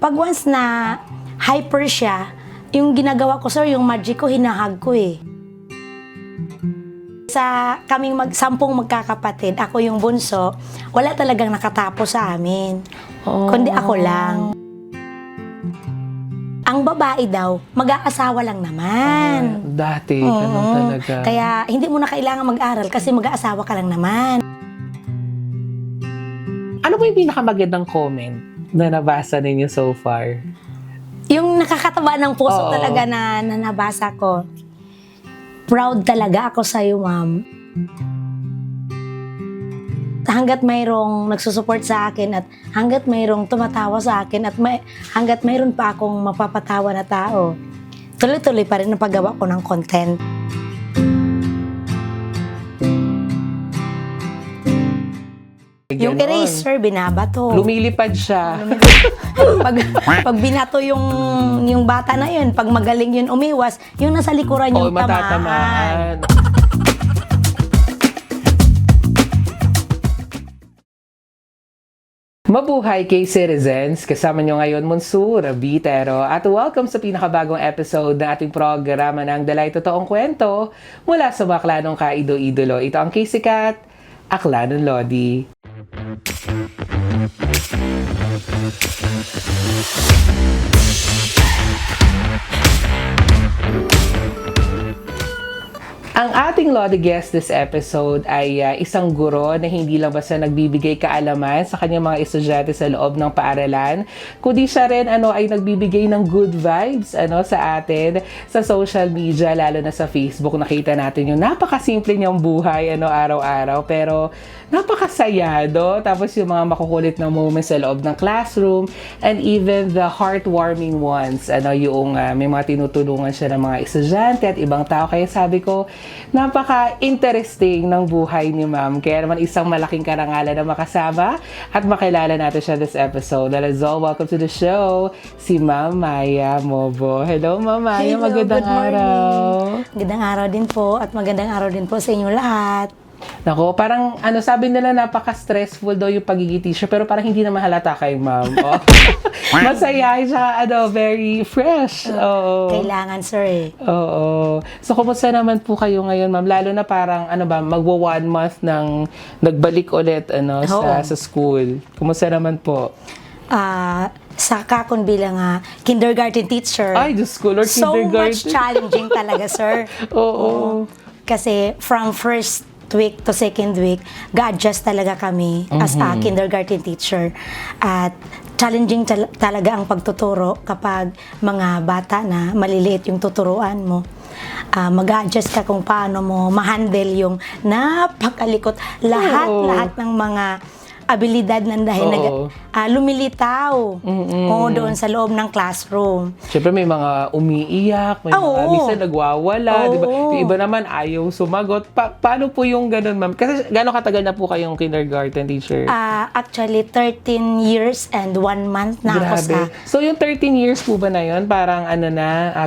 Pag once na hyper siya, yung ginagawa ko, sir, yung magic ko, hinahag ko eh. Sa kaming sampung magkakapatid, ako yung bunso, wala talagang nakatapos sa amin. Kundi ako lang. Ang babae daw, mag-aasawa lang naman. Dati, ganun talaga. Kaya hindi mo na kailangan mag-aral kasi mag-aasawa ka lang naman. Ano po yung pinakamagandang comment na nabasa ninyo so far? Yung nakakataba ng puso Oo. talaga na nabasa ko. Proud talaga ako sa'yo, ma'am. Hanggat mayroong nagsusupport sa akin at hanggat mayroong tumatawa sa akin at hanggat mayroon pa akong mapapatawa na tao, tuloy-tuloy pa rin ang paggawa ko ng content. Yung Ganon. eraser, binabato. Lumilipad siya. pag binato yung bata na yun, pag magaling yun umiwas, yung nasa likuran yung tamaan. Matatamaan. Mabuhay K-Citizens! Kasama nyo ngayon, Monsur Bitero. At welcome sa pinakabagong episode ng ating programa ng Dalay Totoong Kwento mula sa mga klanong kaido-idolo. Ito ang K-Sikat, Akla ng Lodi. Ang ating Lodi guest this episode ay isang guro na hindi lang basta nagbibigay kaalaman sa kanyang mga estudyante sa loob ng paaralan, kundi siya rin ay nagbibigay ng good vibes sa atin sa social media, lalo na sa Facebook. Nakita natin yung napakasimple niyang buhay araw-araw, pero napakasaya, tapos yung mga makukulit na moments sa loob ng classroom and even the heartwarming ones, yung may mga tinutulungan siya ng mga estudyante at ibang tao. Kaya sabi ko, napaka-interesting ng buhay ni Ma'am. Kaya naman isang malaking karangalan na makasama at makilala natin siya this episode. Let us all welcome to the show, si Ma'am Maya Mobo. Hello, Ma'am Maya. Hello, magandang good morning. araw. Magandang araw din po at magandang araw din po sa inyo lahat. Nako, parang sabi nila napaka-stressful daw yung pagiging teacher, pero parang hindi na mahalata kay Ma'am. Masaya siya, very fresh. Oo. Kailangan, sir eh. Oo. So, kumusta naman po kayo ngayon, Ma'am? Lalo na parang, magwa 1 month nang nagbalik ulit, sa school. Kumusta naman po? Sa kakon bilang kindergarten teacher, Ay, Diyos ko, Lord, so kindergarten. much challenging talaga, sir. Oo. Kasi from first week to second week, ga-adjust talaga kami as a kindergarten teacher. At challenging talaga ang pagtuturo kapag mga bata na maliliit yung tuturuan mo. Mag-a-adjust ka kung paano mo ma-handle yung napakalikot lahat ng mga abilidad ng dahil lumilitaw doon sa loob ng classroom. Siyempre may mga umiiyak, may mga minsan nagwawala, di ba? Yung iba naman ayaw sumagot. Paano po yung ganun, Ma'am? Kasi gano'ng katagal na po kayong kindergarten teacher? Actually, 13 years and 1 month na ako sa... So yung 13 years po ba na yun? Parang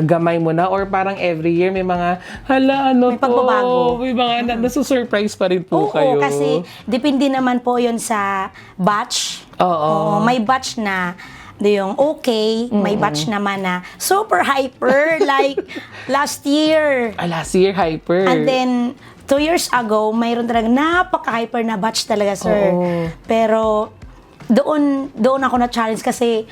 gamay mo na? Or parang every year may mga, may pagbabago. May mga nasusurprise pa rin po kayo? Oo, kasi depende naman po yun sa batch. Oo. May batch na yung okay, may batch naman na super hyper like last year. Last year, hyper. And then 2 years ago, mayroon talaga napaka-hyper na batch talaga, sir. Pero doon ako na-challenge kasi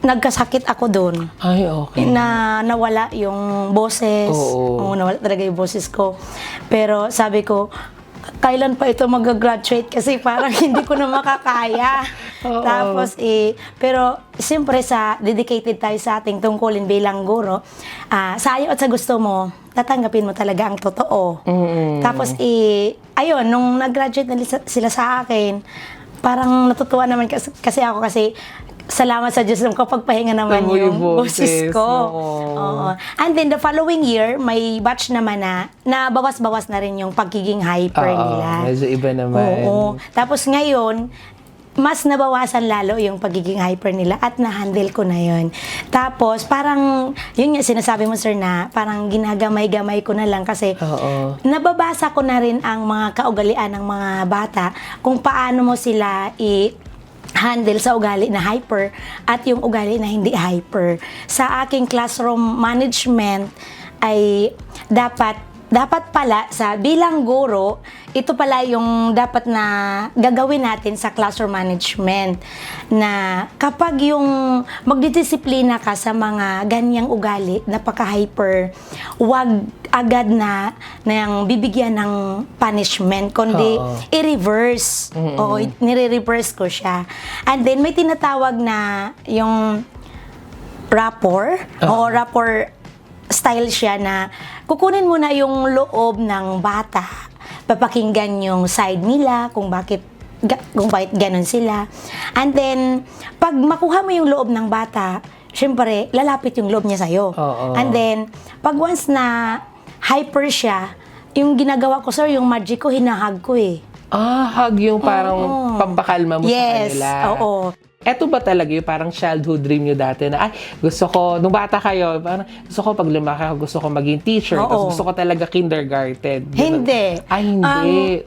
nagkasakit ako doon. Ay, okay. Na nawala yung boses. Oo. Nawala talaga yung boses ko. Pero sabi ko, kailan pa ito mag-graduate kasi parang hindi ko na makakaya. Tapos pero siyempre dedicated tayo sa ating tungkulin bilang guro, sa ayaw at sa gusto mo, tatanggapin mo talaga ang totoo. Tapos ayun, nung nag-graduate na sila sa akin, parang natutuwa naman kasi ako salamat sa Diyos nung kapagpahinga naman yung boses ko. Oo. And then the following year, may batch naman na bawas-bawas na rin yung pagiging hyper nila. Medyo iba naman. Oo. Tapos ngayon, mas nabawasan lalo yung pagiging hyper nila at na-handle ko na yun. Tapos parang, yun nga sinasabi mo, sir, na parang ginagamay-gamay ko na lang kasi nababasa ko na rin ang mga kaugalian ng mga bata kung paano mo sila handle sa ugali na hyper at yung ugali na hindi hyper. Sa aking classroom management ay dapat pala sa bilang guro, ito pala yung dapat na gagawin natin sa classroom management, na kapag yung magdidisiplina ka sa mga ganyang ugali, napaka-hyper, wag agad na yung bibigyan ng punishment, kundi Oo. i-reverse. Oo, nire-reverse ko siya. And then may tinatawag na yung rapport, o rapport style siya, na kukunin mo na yung loob ng bata, papakinggan yung side nila kung bakit ganun sila. And then, pag makuha mo yung loob ng bata, syempre, lalapit yung loob niya sa'yo. Oo. And then, pag once na hyper siya, yung ginagawa ko, sir, yung magic ko, hinahag ko eh. Hug yung parang Oo. pampakalma mo sa Yes, kanila. oo. Eto ba talaga yung parang childhood dream nyo dati na, ay, gusto ko, nung bata kayo, parang gusto ko pag lumaki ako, gusto ko maging teacher, Oo. tapos gusto ko talaga kindergarten. Ganun. Hindi. Hindi.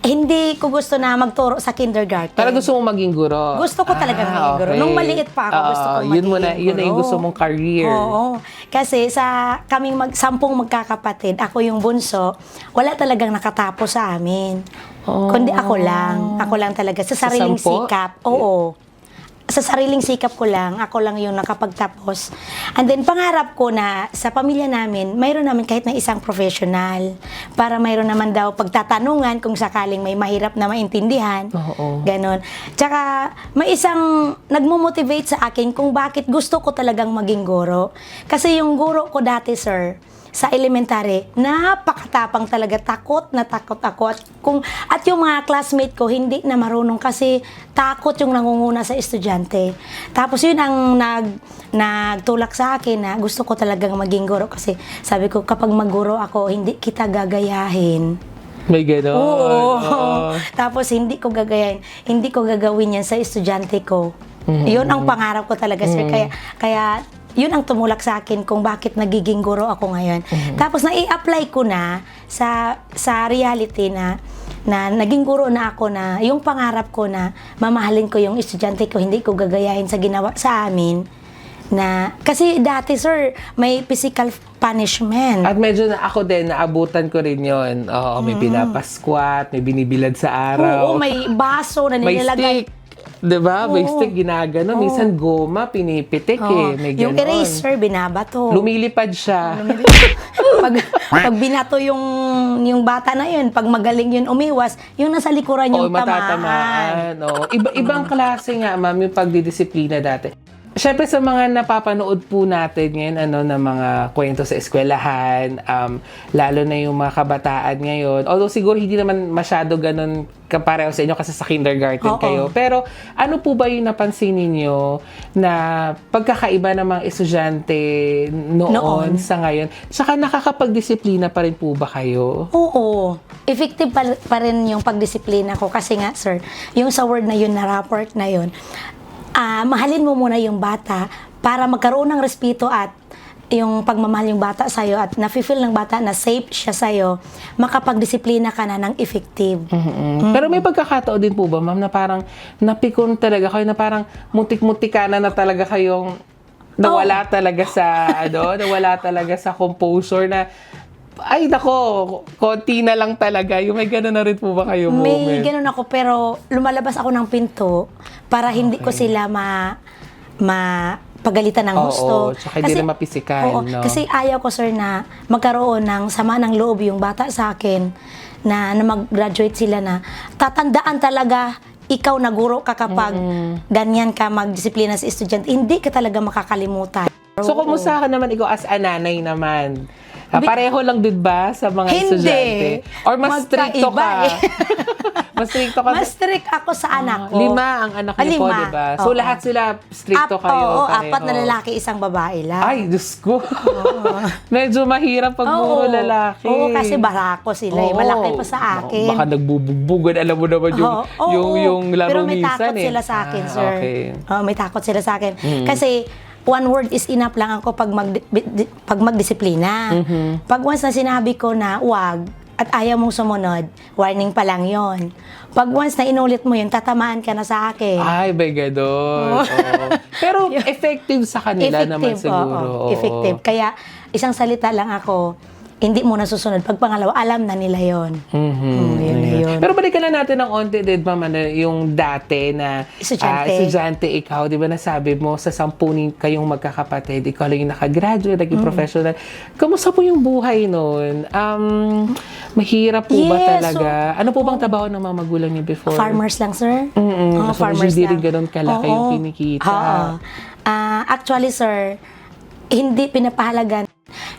Hindi ko gusto na magturo sa kindergarten. Pero gusto mong maging guro. Gusto ko talaga maging guro. okay. Nung maliit pa ako, gusto ko maging Yun na yung guro. gusto mong career. Oo. Kasi sa kaming 10 magkakapatid, ako yung bunso, wala talagang nakatapos sa amin. Oh. Kundi ako lang. Ako lang talaga. Sa sariling 10? sikap. Oo. Sa sariling sikap ko lang, ako lang yung nakapagtapos. And then, pangarap ko na sa pamilya namin, mayroon namin kahit na isang professional. Para mayroon naman daw pagtatanungan kung sakaling may mahirap na maintindihan. Oo. Ganon. Tsaka, may isang nagmo-motivate sa akin kung bakit gusto ko talagang maging guro. Kasi yung guro ko dati, sir, sa elementary, napakatapang talaga, takot na takot ako. At yung mga classmate ko, hindi na marunong kasi takot yung nangunguna sa estudyante. Tapos yun ang nagtulak sa akin na gusto ko talagang maging guro kasi sabi ko, kapag magguro ako, hindi kita gagayahin. May gano'n. Oo. Tapos hindi ko gagawin yan sa estudyante ko. Yun ang pangarap ko talaga, sir. Kaya yun ang tumulak sa akin kung bakit nagiging guro ako ngayon. Tapos na-i-apply ko na sa reality na naging guro na ako, na yung pangarap ko na mamahalin ko yung estudyante ko, hindi ko gagayahin sa ginawa sa amin. Na kasi dati, sir, may physical punishment. At medyo na ako din, naabutan ko rin yun. Oo, may pinapasquat, may binibilad sa araw. Oo, may baso na May nilalagay. stick. Diba? May Oo. stick ginagano. Minsan goma, pinipitik Oo. May Yung ganon. eraser, binabato. Lumilipad siya. pag binato yung bata na yun, pag magaling yun umiwas, yung nasa likuran Oo, yung tamaan. matatamaan. Oo. Ibang klase nga, ma'am, yung pagdidisiplina dati. Siyempre sa mga napapanood po natin ngayon, na mga kwento sa eskwelahan, lalo na yung mga kabataan ngayon. Although siguro hindi naman masyado ganun kapareho sa inyo kasi sa kindergarten Oo. kayo. Pero ano po ba yung napansin ninyo na pagkakaiba ng mga estudyante noon sa ngayon? Tsaka nakakapagdisiplina pa rin po ba kayo? Oo. Effective pa rin yung pagdisiplina ko kasi nga, sir, yung sa word na yun, na rapport na yun, mahalin mo muna yung bata para magkaroon ng respeto at yung pagmamahal yung bata sa'yo at nafe-feel ng bata na safe siya sa'yo, makapagdisiplina ka na ng effective. Pero may pagkakataon din po ba, ma'am, na parang napikon talaga kayo, na parang mutik-mutika na talaga kayong nawala talaga sa, nawala talaga sa composure na, ay nako, konti na lang talaga. Yung may gano'n na rin po ba kayo moment? May ganun ako, pero lumalabas ako ng pinto para hindi ko sila pagalitan ng Oo, gusto. tsaka hindi na mapisikal, oo, no? Kasi ayaw ko, sir, na magkaroon ng sama ng loob yung bata sa akin na mag-graduate sila na tatandaan talaga ikaw na guro ka kapag ganyan ka magdisiplina sa estudyante. Hindi ka talaga makakalimutan. So, kumusta ka naman ikaw as a nanay naman? Pareho lang din ba sa mga Hindi. estudyante? Or mas stricto Magkaiba ka? eh. Mas stricto ka? Mas strict ako sa anak ko. 5 ang anak niyo po, 5. di ba? So, Oo. lahat sila stricto kayo? Oo, pareho. 4 na lalaki, isang babae lang. Ay, Diyos ko. Medyo mahirap pag puro lalaki. Oo, kasi barako sila eh. Oo. Malaki pa sa akin. Baka nagbubugbugan. Alam mo naman yung laro pero may minsan takot sila sa akin, sir. Okay. May takot sila sa akin. Kasi one word is enough lang ako pag magdisiplina. Pag once na sinabi ko na wag, at ayaw mong sumunod, warning pa lang yon. Pag once na inulit mo yun, tatamaan ka na sa akin. Ay, may ganon. Oo. Pero effective sa kanila naman siguro. Oo, effective. Kaya isang salita lang ako, hindi mo nasusunod. Pag pangalawa, alam na nila yon. Yun na yun. Pero balikan na natin ng onti, din, ma'am, yung dati na estudyante ikaw, di ba nasabi mo, sa 10 kayong magkakapatid, ikaw lang yung nakagraduate, naging professional. Kamusta po yung buhay noon? Mahirap po ba talaga? Ano po bang trabaho ng mga magulang niyo before? Farmers lang, sir. So, Farmers hindi rin lang. ganun kalaki yung kinikita. Actually, sir, hindi pinapahalagan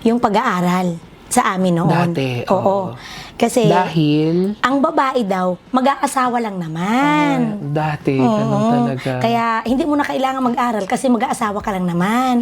yung pag-aaral sa amin noon. Dati, Oo. Kasi, dahil ang babae daw, mag-aasawa lang naman. dati, ganun talaga. Kaya, hindi mo na kailangan mag-aral kasi mag-aasawa ka lang naman.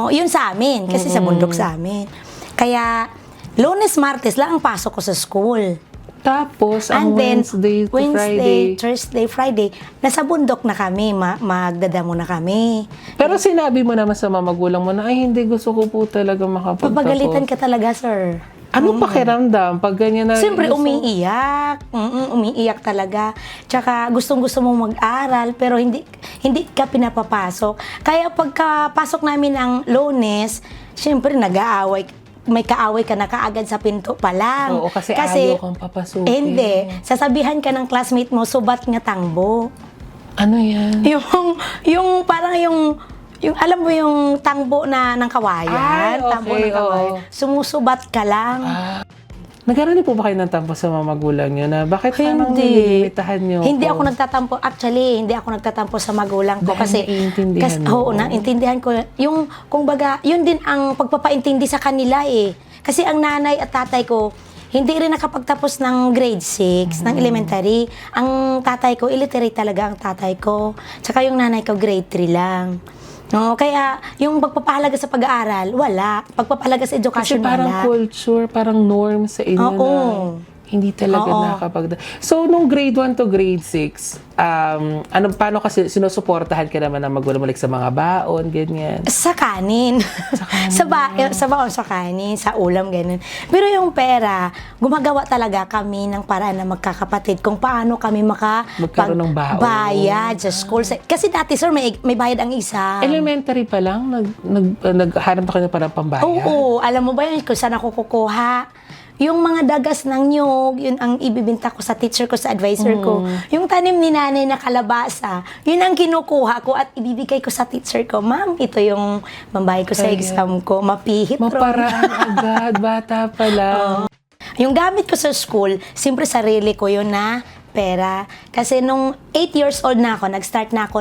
Yun sa amin, kasi sa bundok sa amin. Kaya, Lunes, Martes lang ang pasok ko sa school. Tapos, ang And then, Wednesday to Friday. Thursday, Friday, nasa bundok na kami, magdadamo na kami. Pero sinabi mo naman sa mga magulang mo na, ay, hindi, gusto ko po talaga makapagtapos. Papagalitan ka talaga, sir. Anong pakiramdam pag ganyan na? Siyempre, umiiyak. Umiiyak talaga. Tsaka, gustong-gusto mong mag-aral, pero hindi ka pinapapasok. Kaya pagkapasok namin ng Lunes, siyempre, nag-aaway. May kaaway ka na kaagad sa pinto pa lang. Oo, kasi ayaw kang papasukin. Hindi. Sasabihan ka ng classmate mo, subat nga tangbo. Ano yan? Yung parang yung alam mo yung tangbo na ng kawayan, Ay, okay, tangbo ng kawayan. Sumusubat ka lang. Nagkaroon po ba kayo ng tampo sa mga magulang nyo na bakit parang Hindi. nilimitahan nyo? Hindi ako nagtatampo. Actually, hindi ako nagtatampo sa magulang ko. Dahil naiintindihan mo. Oo, naiintindihan ko. Yung, kung baga, yun din ang pagpapaintindi sa kanila eh. Kasi ang nanay at tatay ko, hindi rin nakapagtapos ng grade 6, ng elementary. Ang tatay ko, illiterate talaga ang tatay ko. Tsaka yung nanay ko, grade 3 lang. No, kaya yung pagpapahalaga sa pag-aaral, wala. Pagpapahalaga sa Kasi education, parang wala. culture, parang norm sa inyo Oo. na hindi talaga nakakapagda. So, nung grade 1 to grade 6, paano kasi sinusuportahan ka naman ng magulang mo like sa mga baon, ganyan? Sa kanin. sa baon, sa kanin, sa ulam, ganun. Pero yung pera, gumagawa talaga kami ng paraan na magkakapatid kung paano kami Magkaroon ng baon. bayad sa school. Kasi dati, sir, may bayad ang isa. Elementary pa lang, naghanap na kayo parang pambayad? Oo, alam mo ba yun kung saan ako kukuha? Yung mga dagas ng nyog, yun ang ibibinta ko sa teacher ko, sa advisor ko. Yung tanim ni nanay na kalabasa, yun ang kinukuha ko at ibibigay ko sa teacher ko. Ma'am, ito yung mambayad ko sa exam ko. Mapihit. Maparaan agad, bata pa lang. Yung gamit ko sa school, siyempre sarili ko yun na pera. Kasi nung 8 years old na ako, nag-start na ako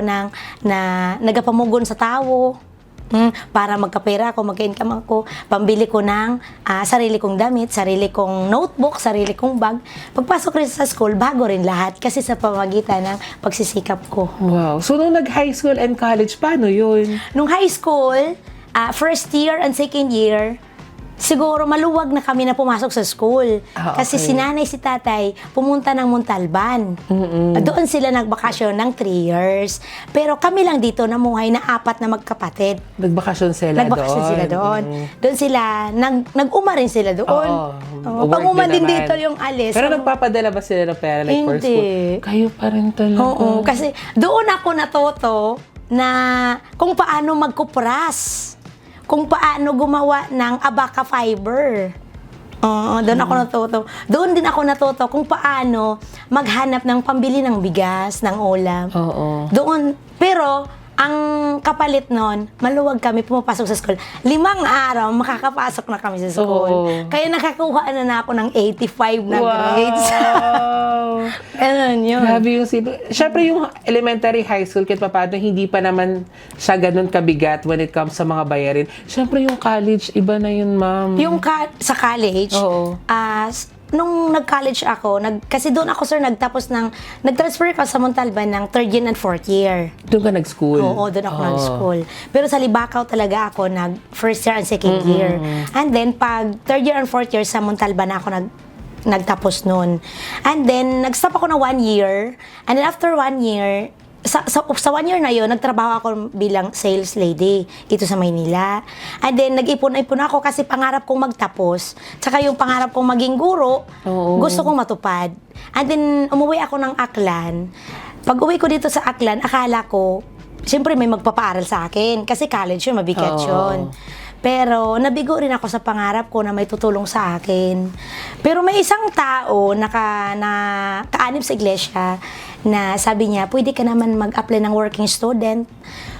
nagapamugon sa tao. Para magkapera ako, magka-income ako, pambili ko ng sarili kong damit, sarili kong notebook, sarili kong bag. Pagpasok rin sa school, bago rin lahat kasi sa pamagitan ng pagsisikap ko. Wow. So, nung nag-high school and college, paano yun? Nung high school, first year and second year, siguro maluwag na kami na pumasok sa school. Kasi si nanay, si tatay, pumunta ng Montalban. Doon sila nagbakasyon ng 3 years. Pero kami lang dito namuhay na 4 na magkapatid. Nagbakasyon sila doon. Doon sila, nag-uma rin sila doon. Pang-uma din dito yung alis. Pero nagpapadala ba sila ng pera like for school? Kayo pa rin talaga. Oo, kasi doon ako natuto na kung paano magkupras. Kung paano gumawa ng abaca fiber. Doon ako natuto. Doon din ako natuto kung paano maghanap ng pambili ng bigas, ng ulam. Oo. Doon, pero ang kapalit nun, maluwag kami pumapasok sa school. 5 araw, makakapasok na kami sa school. Kaya nakakuha na ako ng 85 na grades. Wow! Ganun yun. Grabe yung Siyempre yung elementary, high school, kahit paano, hindi pa naman siya ganun kabigat when it comes sa mga bayarin. Siyempre yung college, iba na yun, ma'am. Yung sa college, nung nag-college ako, kasi doon ako, sir, nag-transfer ako sa Montalban ng 3rd year and 4th year. Doon ka nag-school? Oo, doon ako nag-school. Pero sa Libakaw talaga ako, first year and second year. And then, pag 3rd year and 4th year, sa Montalban ako nagtapos noon. And then, nag-stop ako ng 1 year. And then, after 1 year, sa 1 year na yon, nagtrabaho ako bilang sales lady dito sa Maynila. And then, nag-ipon-ipon ako kasi pangarap kong magtapos. Tsaka yung pangarap kong maging guro, Oo. gusto kong matupad. And then, umuwi ako ng Aklan. Pag uwi ko dito sa Aklan, akala ko, siyempre may magpapaaral sa akin. Kasi college yun, mabigat Oo. yun. Pero nabigo rin ako sa pangarap ko na may tutulong sa akin. Pero may isang tao na kaanib sa iglesia na sabi niya, pwede ka naman mag-apply ng working student.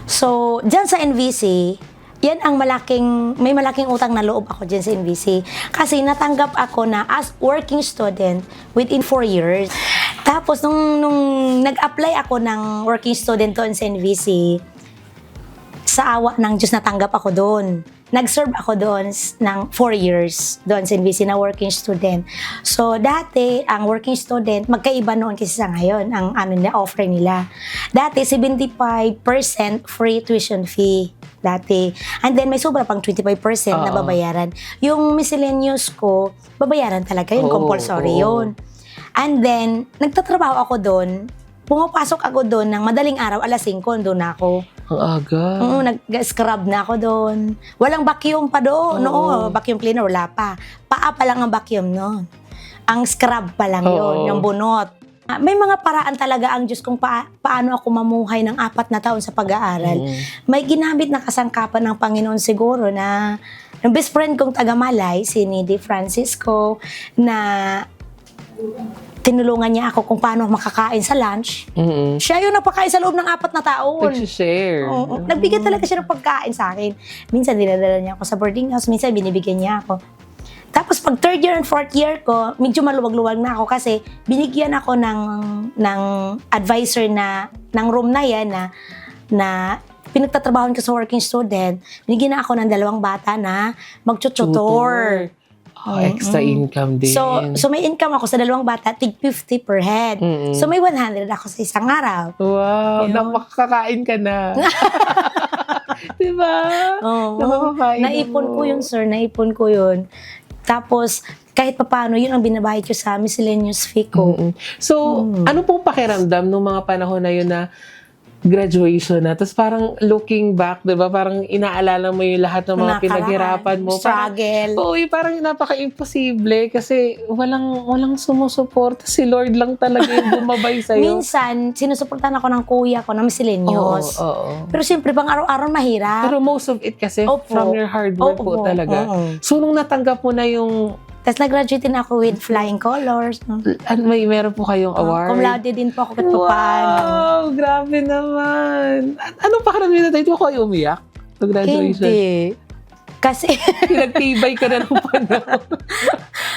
So, dyan sa NVC, yan ang may malaking utang na loob ako dyan sa NVC. Kasi natanggap ako na as working student within 4 years. Tapos, nung nag-apply ako ng working student doon sa NVC, sa awa ng Diyos natanggap ako doon. Nag-serve ako doon ng 4 years doon sa NVC na working student. So, dati, ang working student, magkaiba noon kasi sa ngayon, ang offer nila. Dati, 75% free tuition fee. Dati. And then, may sobra pang 25% na babayaran. Yung miscellaneous ko, babayaran talaga yun. Compulsory yun. And then, nagtatrabaho ako doon. Pumapasok ako doon ng madaling araw, alas 5, doon ako. Ang aga. Nag-scrub na ako doon. Walang vacuum pa doon. No, vacuum cleaner, wala pa. Paa pa lang ang vacuum noon. Ang scrub pa lang yun, yung bunot. May mga paraan talaga ang Diyos kung paano ako mamuhay ng 4 na taon sa pag-aaral. May ginamit na kasangkapan ng Panginoon siguro na yung best friend kong taga-Malay, si Nidy Francisco, na tinulungan niya ako kung paano makakain sa lunch. Siya yung napakain sa loob ng 4 na taon. Nag-share. Oo. Nagbigay talaga siya ng pagkain sa akin. Minsan dinadala niya ako sa boarding house, minsan binibigyan niya ako. Tapos pag 3rd year and 4th year ko, medyo maluwag-luwag na ako kasi binigyan ako ng advisor ng room na yan na pinagtatrabahoan ko sa working student. Binigyan na ako ng 2 bata na mag-tutor. Extra income din. So may income ako sa 2 bata, tig 50 per head. So may 100 ako sa isang araw. Wow, Yun. makakakain ka na. Diba? Nakakakain Naipon mo. ko yun, sir. Naipon ko yun. Tapos, kahit papaano, yun ang binabayad ko sa miscellaneous fee ko. So, ano pong pakiramdam nung mga panahon na yun na graduation na? Tapos parang looking back, di ba? Parang inaalala mo yung lahat ng mga Nakaraan, pinaghirapan mo. struggle. Parang napaka-imposible kasi walang sumusuporta. Si Lord lang talaga yung bumabay sa'yo. Minsan, sinusuportan ako ng kuya ko na miscellaneous. Oo. Pero siyempre, pang araw-araw mahirap. Pero most of it kasi Opo. from your hard work po Opo. talaga. Oo. So, nung natanggap mo na yung Tapos nag-graduate din ako with flying colors. meron po kayong award? Cum laude din po ako kahit papaano. Wow! Grabe naman! Anong pakiramdam na tayo? Hindi ko kayo umiyak? To graduation? Hindi. Kasi, Pinagtibay ka na ng panahon.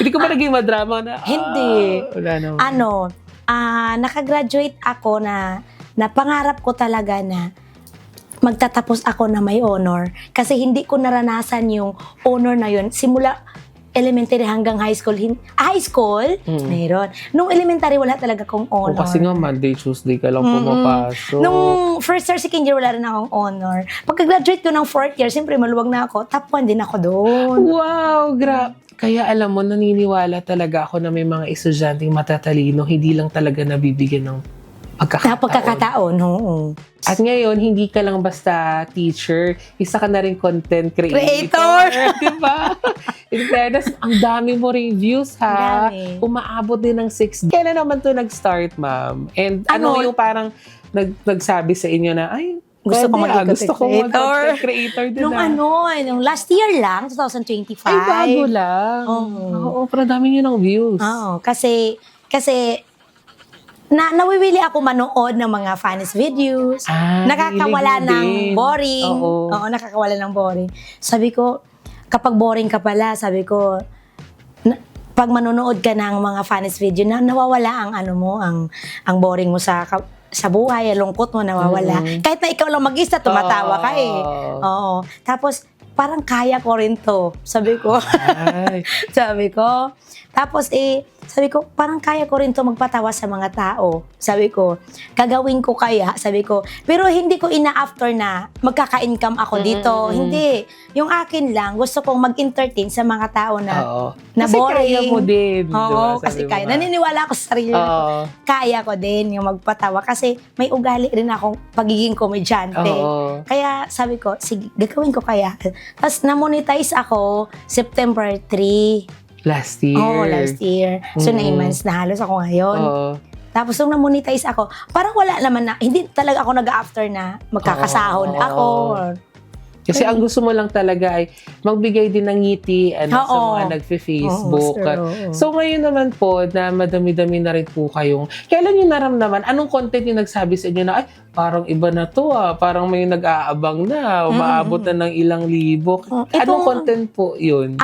Hindi ko ba naging madrama na? Hindi. Wala naman. nakagraduate ako na pangarap ko talaga na magtatapos ako na may honor. Kasi hindi ko naranasan yung honor na yun. Simula elementary hanggang high school. High school, mayroon. Nung elementary, wala talaga akong honor. Kasi nga Monday, Tuesday ka lang pumapasok. Nung first year, second year, wala rin akong honor. Pagka-graduate ko ng 4th year, siyempre maluwag na ako. Top 1 din ako doon. Wow! Kaya alam mo, naniniwala talaga ako na may mga estudyanteng matatalino, hindi lang talaga nabibigyan ng Pagkakataon, oo. At ngayon, hindi ka lang basta teacher, isa ka na rin content creator. Diba? In fairness, ang dami mo ring views, ha? Dami. Umaabot din ng 6. Kailan naman to nag-start, ma'am? And ano yung parang nagsabi sa inyo na, ay, Gusto ko maging gusto ko content mag-content creator din Nung last year lang, 2025. Ay, bago lang. Oo, pero dami nyo ng views. Oo, kasi nawiwili ako manood ng mga funniest videos. Nakakawala hilig mo ng din. boring. Oo. Nakakawala ng boring. Sabi ko, kapag boring ka pala, sabi ko, pag manonood ka ng mga funniest video, nawawala ang ang boring mo sa buhay, ang lungkot mo nawawala. Kahit na ikaw lang mag-isa, tumatawa ka eh. Oo. Tapos, parang kaya ko rin to. Sabi ko. Ay. Sabi ko. Tapos sabi ko, parang kaya ko rin to magpatawa sa mga tao. Sabi ko, gagawin ko kaya, sabi ko. Pero hindi ko ina-after na magkaka-income ako dito. Hindi. Yung akin lang, gusto kong mag-entertain sa mga tao na, Oo. na Kasi boring. kaya mo din. Oo, diba? kasi Sabi mo kaya. nga. Naniniwala ako sa sarili ko. Oo. Kaya ko din yung magpatawa kasi may ugali rin akong pagiging komedyante. Oo. Kaya sabi ko, sige, gagawin ko kaya. Tapos na-monetize ako September 3. Last year. Oo, last year. So, 9 Mm. months na halos ako ngayon. Oo. Tapos nung na-monetize ako, parang wala naman na, hindi talaga ako nag-after na magkakasahod Oo. ako. Kasi ang gusto mo lang talaga ay magbigay din ng ngiti sa Oo. mga nagfe-Facebook. Oo, sir, oo. So ngayon naman po na madami-dami na rin po kayong, kailan yung naramdaman, anong content yung nagsabi sa inyo na, ay, parang iba na to parang may nag-aabang na, umaabot na ng ilang libo. Anong Itong- content po yun?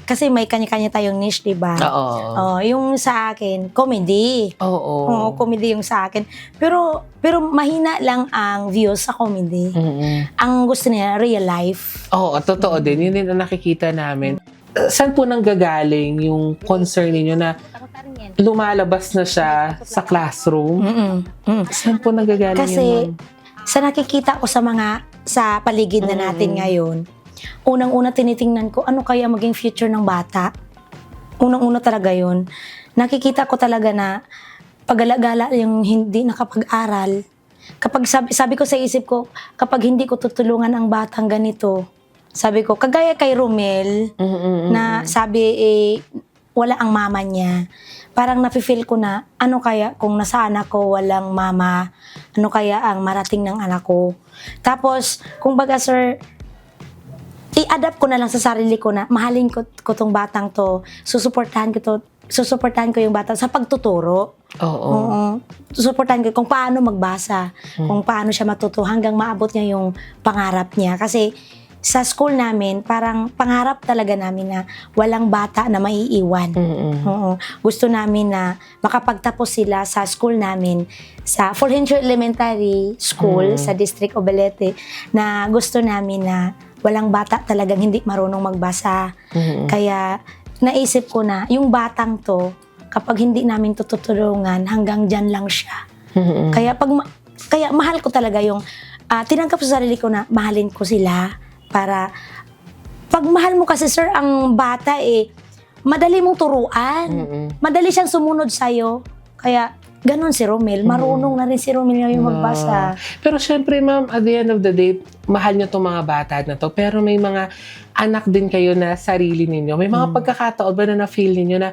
Kasi may kanya-kanya tayong niche, di ba? Oo. Yung sa akin, comedy. Oo. Oo, comedy yung sa akin. Pero mahina lang ang views sa comedy. Mm-mm. Ang gusto niya, real life. Oo, totoo din. Yun din ang nakikita namin. Saan po nanggagaling yung concern ninyo na lumalabas na siya sa classroom? Saan po nanggagaling Kasi yun? sa nakikita ko sa paligid na natin ngayon, unang-una tinitingnan ko ano kaya maging future ng bata. Unang-una talaga yun. Nakikita ko talaga na pag-alagala yung hindi nakapag-aral. Kapag sabi ko sa isip ko, kapag hindi ko tutulungan ang batang ganito, sabi ko, kagaya kay Romel, na sabi wala ang mama niya. Parang nafe-feel ko na, ano kaya kung nasa anak ko walang mama, ano kaya ang marating ng anak ko. Tapos, kung baga sir, i-adapt ko na lang sa sarili ko na mahalin ko tong batang to, susuportahan ko yung bata sa pagtuturo. Oo. Susuportahan ko kung paano magbasa, kung paano siya matuto hanggang maabot niya yung pangarap niya. Kasi sa school namin, parang pangarap talaga namin na walang bata na maiiwan. Oo. Gusto namin na makapagtapos sila sa school namin, sa Fulgencio Elementary School sa District of Balete, na gusto namin na walang bata talagang hindi marunong magbasa. Kaya naisip ko na yung batang to, kapag hindi namin tutulungan, hanggang dyan lang siya. Kaya kaya mahal ko talaga yung tinanggap sa sarili ko na mahalin ko sila para pag mahal mo kasi sir ang bata madali mong turuan. Madali siyang sumunod sa'yo. Kaya ganon si Romel. Marunong na rin si Romel ngayon magbasa. Pero syempre ma'am, at the end of the day, mahal nyo itong mga bata na to. Pero may mga anak din kayo na sarili ninyo. May mga pagkakataon ba na na-feel ninyo na,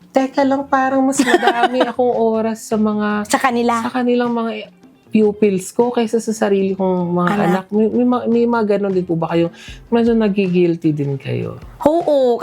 teka lang, parang mas madami akong oras sa Sa kanila. kanilang mga pupils ko kaysa sa sarili kong mga anak. May mga ganon din po ba kayo? Medyo nagigilty din kayo. Oo.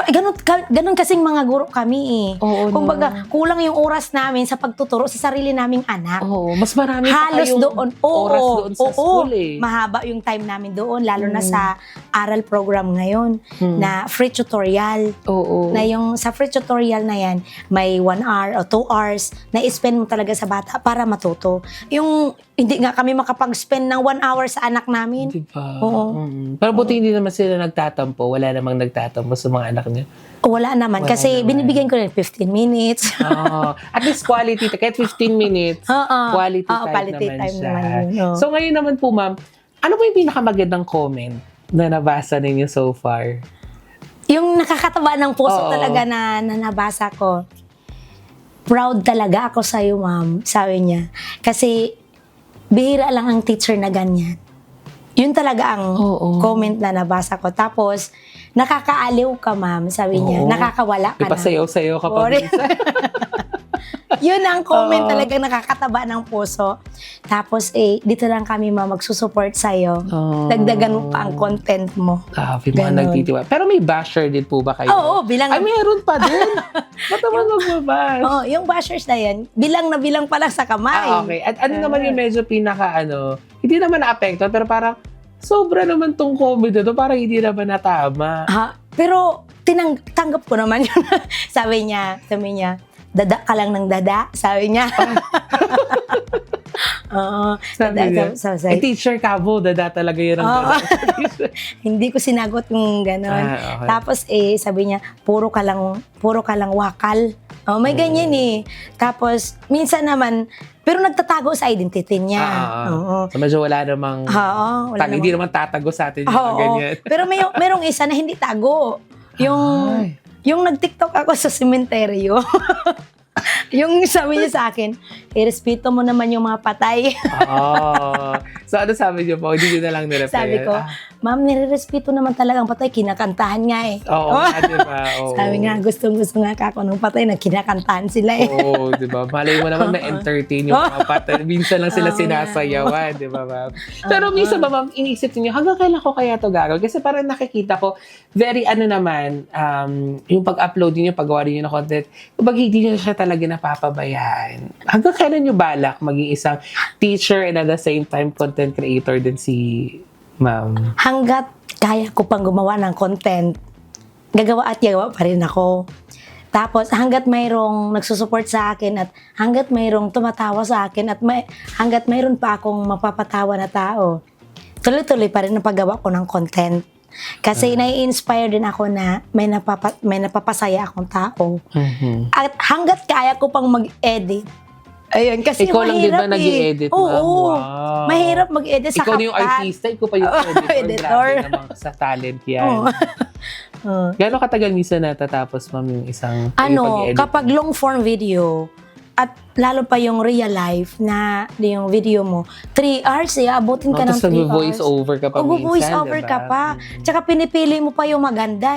Ganon kasing mga guro kami Oo, Kumbaga, kulang yung oras namin sa pagtuturo sa sarili naming anak. Oo, mas marami pa Halos kayong doon. oras doon sa school Mahaba yung time namin doon, lalo na sa aral program ngayon na free tutorial. Oo. Na yung sa free tutorial na yan, may 1 hour o 2 hours na i-spend mo talaga sa bata para matuto. Yung hindi nga kami makapag-spend ng 1 hour sa anak namin. Diba? Oo. Pero buti hindi naman sila nagtatampo. Wala namang nagtatampo sa mga anak niyo. Wala naman. Wala kasi naman. binibigyan ko rin 15 minutes. Oo. At least quality, kahit 15 minutes, Oo. quality Oo, time quality naman time siya. naman yun, oo. So ngayon naman po ma'am, ano po yung pinakamagandang comment na nabasa ninyo so far? Yung nakakataba ng puso Oo. talaga na nabasa ko. Proud talaga ako sa'yo, ma'am. Sabi niya. Kasi bihira lang ang teacher na ganyan. Yun talaga ang Oo. comment na nabasa ko. Tapos, nakakaaliw ka, ma'am. Sabi niya. Oo. Nakakawala ka na. Ipasayaw-sayaw ka pa Sorry. minsan. Yun ang comment Oo. talagang nakakataba ng puso. Tapos, dito lang kami, ma'am, magsusupport sa'yo. Oo. Dagdagan mo pa ang content mo. Grabe, mga Ganon. nagtitiwa. Pero may basher din po ba kayo? Oo, bilang... Ay, meron pa din. Ba't naman magbabash? Oo, yung bashers na yan, bilang na bilang pa lang sa kamay. Okay. At ano naman yung medyo hindi naman na-apekto, pero parang sobra naman tong COVID na to, parang hindi naman natama. Pero tanggap ko naman yun. sabi niya, dada ka lang ng dada, sabi niya. Oo. Sabi niya, teacher ka mo, dada talaga yun ang dada. Hindi ko sinagot yung gano'n. Okay. Tapos sabi niya, puro ka lang wakal. May ganyan Tapos, minsan naman, pero nagtatago sa identity niya. So medyo wala namang, hindi naman tatago sa atin yung ganyan. Pero merong isa na hindi tago. Yung nag-TikTok ako sa sementeryo. Yung sabi niya sa akin, irespeto mo naman yung mga patay. So ano sabi niyo po? Hindi niyo na lang nireply? Sabi ko, ma'am, nirerespeto naman talagang patay. Kinakantahan nga Oo, diba? Sabi nga, gustong-gusto nga ako nung patay na kinakantahan sila Oo, diba? Malay mo naman ma-entertain yung mga patay. Minsan lang sila sinasayawan, diba, ma'am? Pero minsan ba, ma'am, inisip niyo, hanggang kailan ko kaya to gagawin? Kasi parang nakikita ko, very yung pag-upload niyo, paggawa niyo ng content, kapag hindi niyo siya talaga napapabayaan. Hanggang kailan niyo balak maging isang teacher and at the same time content creator din si ma'am? Hanggat kaya ko pang gumawa ng content, gagawa pa rin ako. Tapos hanggat mayroong nagsusupport sa akin at hanggat mayroong tumatawa sa akin at hanggat mayroon pa akong mapapatawa na tao, tuloy-tuloy pa rin ang paggawa ko ng content. Kasi nai-inspire din ako na may napapasaya akong tao. At hanggat kaya ko pang mag-edit, ayun, kasi ikaw lang din ba mahirap nag-i-edit, ma'am? Oo. Wow. Mahirap mag-edit sa ikaw na yung CapCut. artista, ikaw pa yung editor. Grabe naman sa talent yan. Gano'ng katagal minsan natatapos, ma'am, yung isang pag-edit? Kapag long form video, at lalo pa yung real life na yung video mo, 3 hours abutin ka ng 3 hours. Tapos voice over ka pa minsan, voice over ka pa. Tsaka pinipili mo pa yung maganda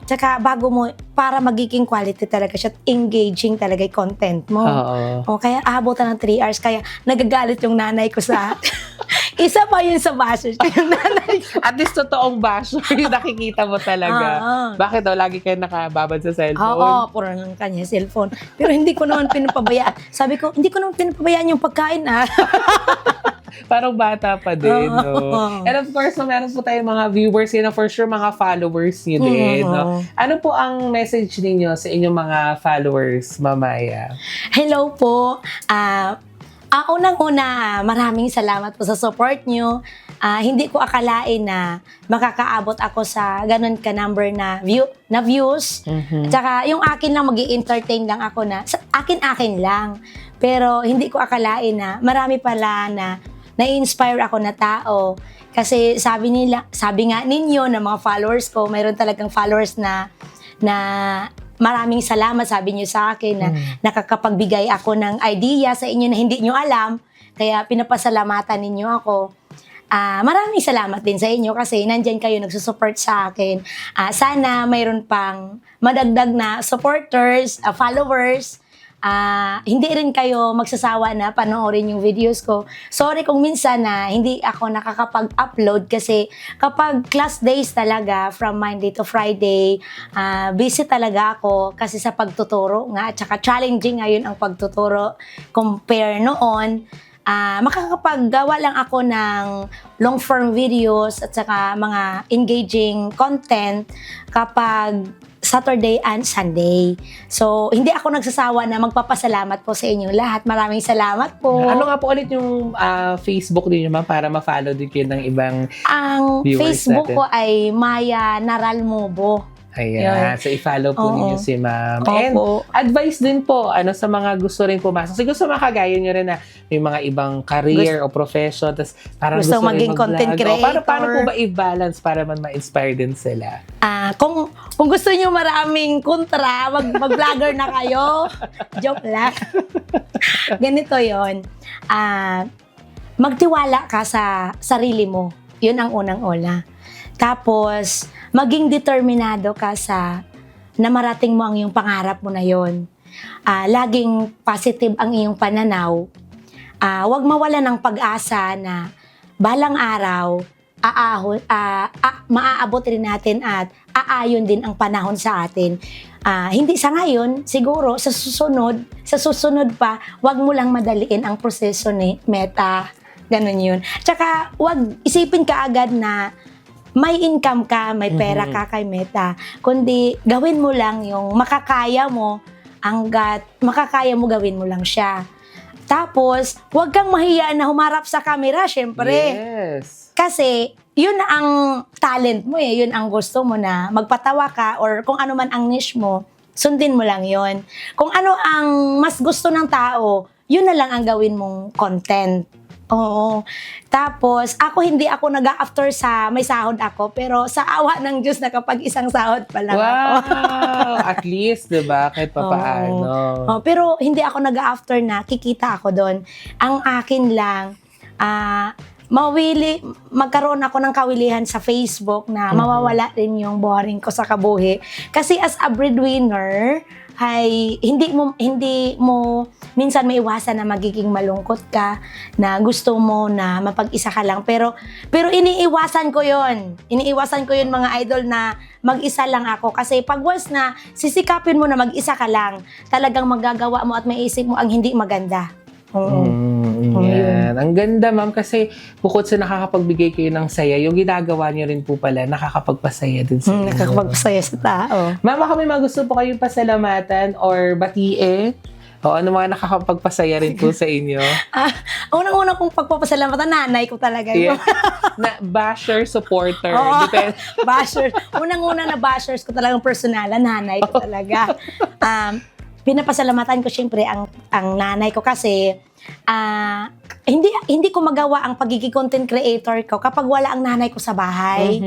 Tsaka bago mo, para magiging quality talaga siya, engaging talaga yung content mo. Kaya abutan ng 3 hours. Kaya nagagalit yung nanay ko sa... Isa pa yun sa basher yung nanay ko. At least totoong basher yung nakikita mo talaga. Bakit daw? Lagi kayo nakababad sa cellphone? Puro ng kanya cellphone. Pero hindi ko naman pinapabayaan. Sabi ko, hindi ko naman pinapabayaan yung pagkain Parang bata pa din, no? And of course, meron po tayong mga viewers yun, for sure, mga followers nyo din, no? Ano po ang message ninyo sa inyong mga followers, Mamaya? Hello po. Unang-una, maraming salamat po sa support nyo. Hindi ko akalain na makakaabot ako sa ganun ka-number na views. Tsaka yung akin lang, mag-i-entertain lang ako na, akin lang. Pero hindi ko akalain na marami pala na na-inspire ako na tao. Kasi sabi nga ninyo na mga followers ko, mayroon talagang followers na maraming salamat, sabi niyo sa akin na nakakapagbigay ako ng idea sa inyo na hindi niyo alam. Kaya pinapasalamatan ninyo ako. Maraming salamat din sa inyo kasi nandyan kayo nagsusupport sa akin. Sana mayroon pang madagdag na supporters, followers. Hindi rin kayo magsasawa na panoorin yung videos ko. Sorry kung minsan na hindi ako nakakapag-upload kasi kapag class days talaga from Monday to Friday, busy talaga ako kasi sa pagtuturo nga at saka challenging ngayon ang pagtuturo compare noon. Makakapaggawa lang ako ng long form videos at saka mga engaging content kapag Saturday and Sunday. So, hindi ako nagsasawa na magpapasalamat po sa inyo lahat. Maraming salamat po. Ano nga po ulit yung Facebook din ma'am para ma-follow din kayo ng ibang ang viewers Facebook natin? ko ay Maya Naralmobo. Ayan. So, i-follow po ninyo si ma'am. Opo. And advice din po, sa mga gusto rin pumasok. Siguro sa mga kagaya nyo rin na may mga ibang career o profession, tas parang gusto rin maging content creator. Paano po ba i-balance para man ma-inspire din sila? Kung gusto niyo maraming kontra, mag-vlogger na kayo. Joke lang. Ganito yon. Magtiwala ka sa sarili mo. Yun ang unang-una. Tapos, maging determinado ka na marating mo ang iyong pangarap mo na yon. Laging positive ang iyong pananaw. Huwag mawala ng pag-asa na balang araw, maaabot rin natin at aayon din ang panahon sa atin. Hindi sa ngayon, siguro sa susunod pa, huwag mo lang madaliin ang proseso ni Meta. Ganun yun. Tsaka, huwag isipin ka agad na may income ka, may pera ka kay Meta. Kundi, gawin mo lang yung makakaya mo, hanggat makakaya mo, gawin mo lang siya. Tapos, huwag kang mahiya na humarap sa camera, syempre. Yes. Kasi, yun ang talent mo eh. Yun ang gusto mo na magpatawa ka or kung ano man ang niche mo, sundin mo lang yun. Kung ano ang mas gusto ng tao, yun na lang ang gawin mong content. Oo. Tapos, hindi ako nag-after sa may sahod ako, pero sa awa ng Diyos na kapag isang sahod pa lang ako. Wow! At least, diba? Kahit papaano. Oh, pero hindi ako nag-after na kikita ako doon. Ang akin lang, magkaroon ako ng kawilihan sa Facebook na mawawala rin yung boring ko sa kabuhi. Kasi as a breadwinner, hindi mo minsan maiwasan na magiging malungkot ka, na gusto mo na mapag-isa ka lang, pero iniiwasan ko yon mga idol, na mag-isa lang ako, kasi pag once na sisikapin mo na mag-isa ka lang, talagang magagawa mo at maiisip mo ang hindi maganda. Yan. Ang ganda, ma'am, kasi bukod sa nakakapagbigay kayo ng saya, yung ginagawa niyo rin po pala, nakakapagpasaya din sa inyo. Nakakapagpasaya sa tao. Ma'am, baka may mga gusto po kayong pasalamatan or batiin? O ano mga nakakapagpasaya rin po sa inyo? Unang-una kong pagpapasalamatan, nanay ko talaga yun. Yeah. Na basher, supporter. Oo. Depende. Bashers. Unang-una na bashers ko talagang personalan, nanay ko talaga. Pinapasalamatan ko syempre ang nanay ko kasi hindi ko magawa ang pagiging content creator ko kapag wala ang nanay ko sa bahay.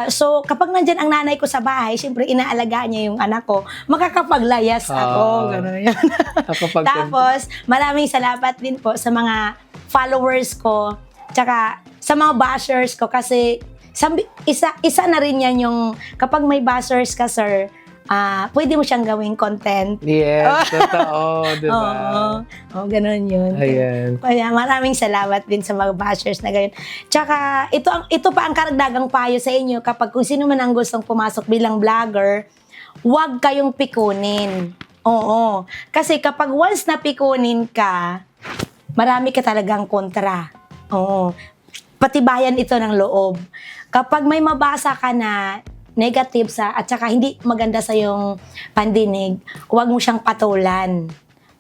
So, kapag nandyan ang nanay ko sa bahay, syempre inaalagaan niya yung anak ko, makakapaglayas ako. Gano'n yun. Tapos, maraming salamat din po sa mga followers ko, tsaka sa mga bashers ko, kasi isa na rin yan yung kapag may bashers ka, sir, pwede mo siyang gawing content. Yes, totoo, diba? Oo, ganun yun. Ayan. Kaya maraming salamat din sa mga bashers na ganyan. Tsaka, ito pa ang karagdagang payo sa inyo, kapag kung sino man ang gustong pumasok bilang vlogger, huwag kayong pikunin. Oo. Kasi kapag once na pikunin ka, marami ka talagang kontra. Oo. Patibayan ito ng loob. Kapag may mabasa ka na negative at saka hindi maganda sa yung pandinig, huwag mo siyang patulan.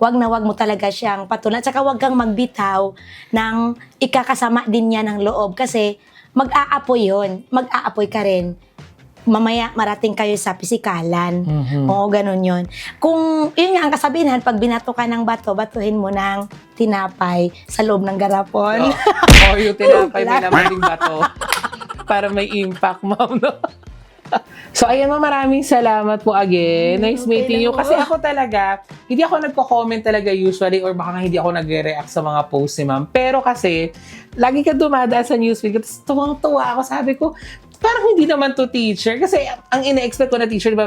Huwag mo talaga siyang patulan. At saka huwag kang magbitaw ng ikakasama din niya ng loob, kasi mag-aapoy yun. Mag-aapoy ka rin. Mamaya marating kayo sa pisikalan. Oo, ganun yun. Kung yun nga ang kasabihan, pag binato ka ng bato, batuhin mo ng tinapay sa loob ng garapon. Yung tinapay may naman ding bato. Para may impact, ma'am, no? So, ayan, maraming salamat po again. Nice meeting you. Kasi ako talaga, hindi ako nagko-comment talaga usually, or baka hindi ako nagre-react sa mga posts ni ma'am. Pero kasi, lagi ka dumadaan sa newsfeed, tapos tuwang-tuwa ako. Sabi ko, parang hindi naman to teacher. Kasi ang ina-expect ko na teacher, diba,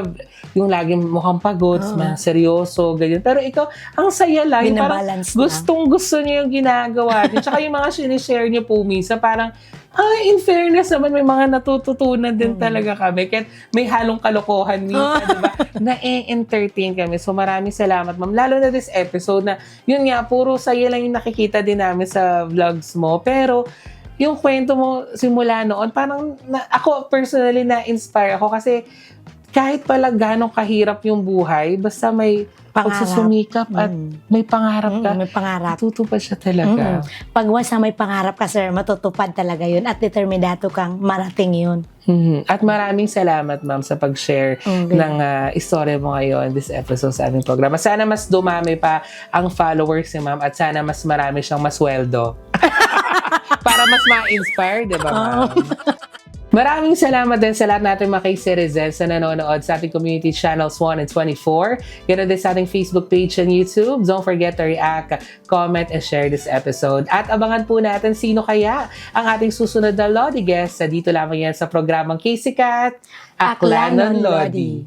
yung laging mukhang pagod, seryoso, ganyan. Pero ikaw, ang saya lang. Parang gustong-gusto niyo yung ginagawa. Tsaka yung mga sinishare niyo po minsan, parang, in fairness naman, may mga natututunan din talaga kami. Kaya may halong kalokohan minsan, diba? Na-entertain kami. So maraming salamat, ma'am. Lalo na this episode na, yun nga, puro saya lang yung nakikita din namin sa vlogs mo. Pero, yung kwento mo simula noon, parang ako personally na-inspire ako, kasi kahit pala ganong kahirap yung buhay, basta may pagsusumikap at may pangarap ka, may pangarap. tutupad siya talaga. Pag once na may pangarap ka, sir, matutupad talaga yun at determinado kang marating yun. At maraming salamat, ma'am, sa pag-share ng istorya mo ngayon, this episode sa aming programa. Sana mas dumami pa ang followers ni ma'am, at sana mas marami siyang masweldo. Para mas ma-inspire, di ba, ma'am? Maraming salamat din sa lahat natin mga kay-citizens na nanonood sa ating community channels 1 and 24. Ganoon din sa ating Facebook page and YouTube. Don't forget to react, comment, and share this episode. At abangan po natin sino kaya ang ating susunod na Lodi guest. Sa dito lamang yan sa programang Casey Cat, Aklanon Lodi.